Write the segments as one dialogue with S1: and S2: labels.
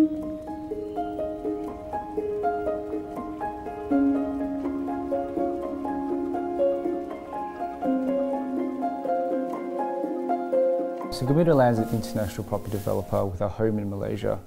S1: So Gamuda Land's an international property developer with a home in Malaysia.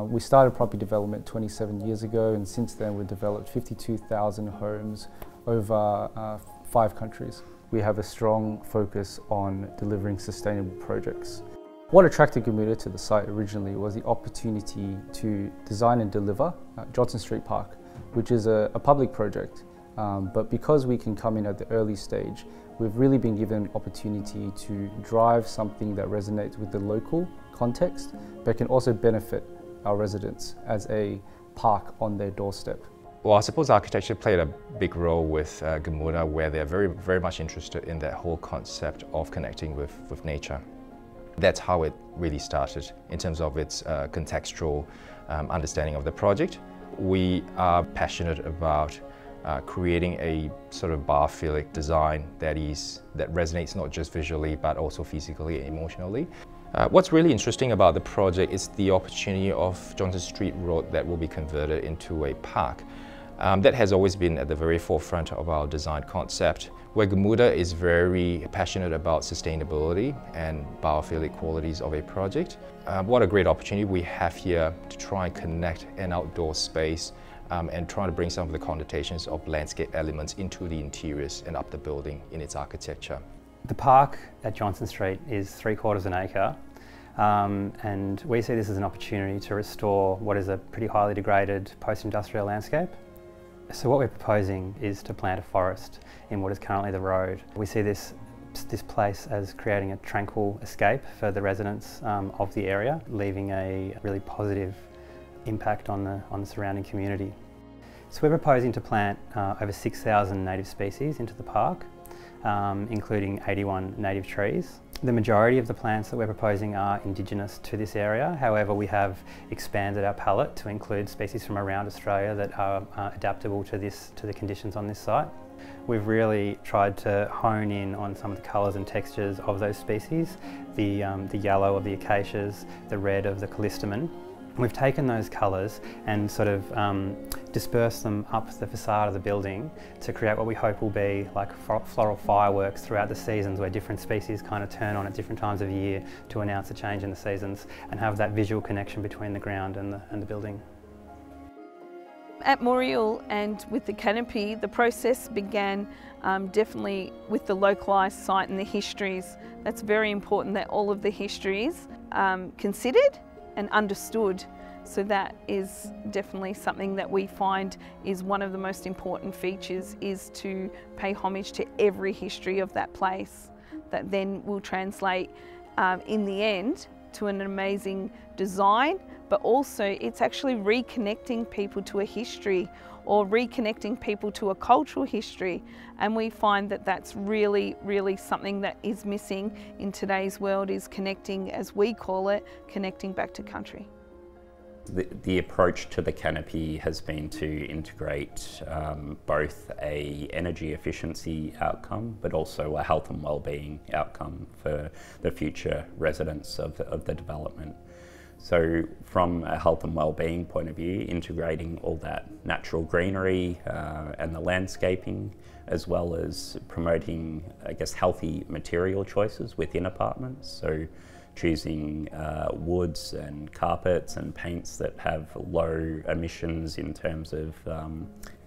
S1: We started property development 27 years ago, and since then we've developed 52,000 homes over 5 countries. We have a strong focus on delivering sustainable projects. What attracted Gamuda to the site originally was the opportunity to design and deliver Johnson Street Park, which is a public project. But because we can come in at the early stage, we've really been given an opportunity to drive something that resonates with the local context, but can also benefit our residents as a park on their doorstep.
S2: Well, I suppose architecture played a big role with Gamuda, where they're very much interested in that whole concept of connecting with nature. That's how it really started in terms of its contextual understanding of the project. We are passionate about creating a sort of biophilic design that resonates not just visually but also physically and emotionally. What's really interesting about the project is the opportunity of Johnson Street Road that will be converted into a park. That has always been at the very forefront of our design concept, where Gamuda is very passionate about sustainability and biophilic qualities of a project. What a great opportunity we have here to try and connect an outdoor space and trying to bring some of the connotations of landscape elements into the interiors and up the building in its architecture.
S3: The park at Johnson Street is 3/4 an acre, and we see this as an opportunity to restore what is a pretty highly degraded post-industrial landscape. So what we're proposing is to plant a forest in what is currently the road. We see this place as creating a tranquil escape for the residents of the area, leaving a really positive impact on the surrounding community. So we're proposing to plant over 6,000 native species into the park, including 81 native trees. The majority of the plants that we're proposing are indigenous to this area. However, we have expanded our palette to include species from around Australia that are adaptable to the conditions on this site. We've really tried to hone in on some of the colours and textures of those species, the yellow of the acacias, the red of the callistemon. We've taken those colours and sort of dispersed them up the façade of the building to create what we hope will be like floral fireworks throughout the seasons, where different species kind of turn on at different times of year to announce a change in the seasons and have that visual connection between the ground and the building.
S4: At Moriel and with the Canopy, the process began definitely with the localised site and the histories. That's very important that all of the histories considered and understood. So that is definitely something that we find is one of the most important features, is to pay homage to every history of that place. That then will translate in the end to an amazing design, but also it's actually reconnecting people to a history or reconnecting people to a cultural history. And we find that that's really, really something that is missing in today's world, is connecting, as we call it, connecting back to country.
S5: The approach to the Canopy has been to integrate both a energy efficiency outcome, but also a health and well-being outcome for the future residents of the development. So from a health and well-being point of view, integrating all that natural greenery and the landscaping, as well as promoting, I guess, healthy material choices within apartments. So choosing woods and carpets and paints that have low emissions in terms of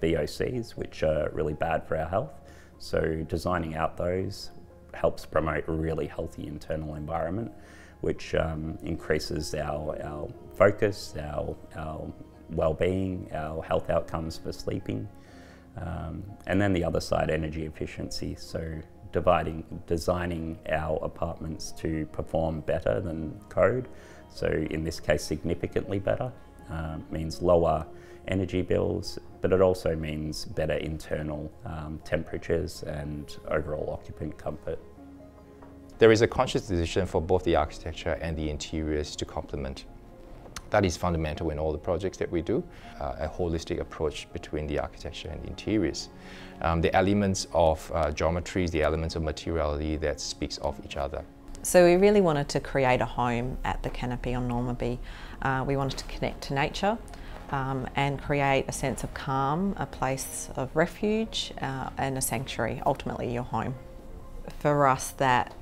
S5: VOCs, which are really bad for our health. So designing out those helps promote a really healthy internal environment, which increases our focus, our well-being, our health outcomes for sleeping. And then the other side, energy efficiency. So designing our apartments to perform better than code. So in this case, significantly better, means lower energy bills, but it also means better internal temperatures and overall occupant comfort.
S2: There is a conscious decision for both the architecture and the interiors to complement. That is fundamental in all the projects that we do, a holistic approach between the architecture and the interiors. The elements of geometries, the elements of materiality that speaks of each other.
S6: So we really wanted to create a home at the Canopy on Normanby. We wanted to connect to nature and create a sense of calm, a place of refuge and a sanctuary, ultimately your home. For us, that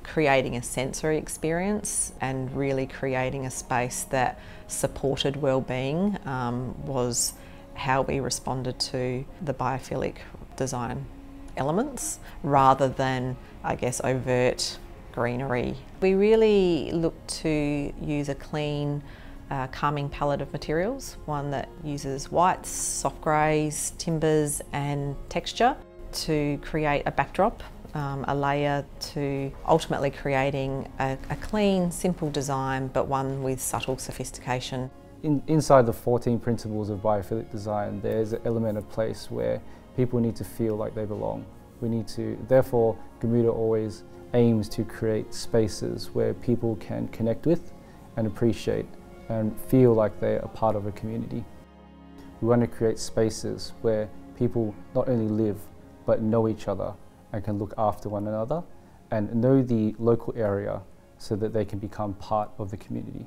S6: creating a sensory experience and really creating a space that supported well-being was how we responded to the biophilic design elements rather than, I guess, overt greenery. We really look to use a clean, calming palette of materials, one that uses whites, soft greys, timbers and texture to create a backdrop, a layer to ultimately creating a clean, simple design, but one with subtle sophistication.
S1: Inside the 14 principles of biophilic design, there's an element of place where people need to feel like they belong. Therefore, Gamuda always aims to create spaces where people can connect with and appreciate and feel like they're a part of a community. We want to create spaces where people not only live but know each other and can look after one another and know the local area so that they can become part of the community.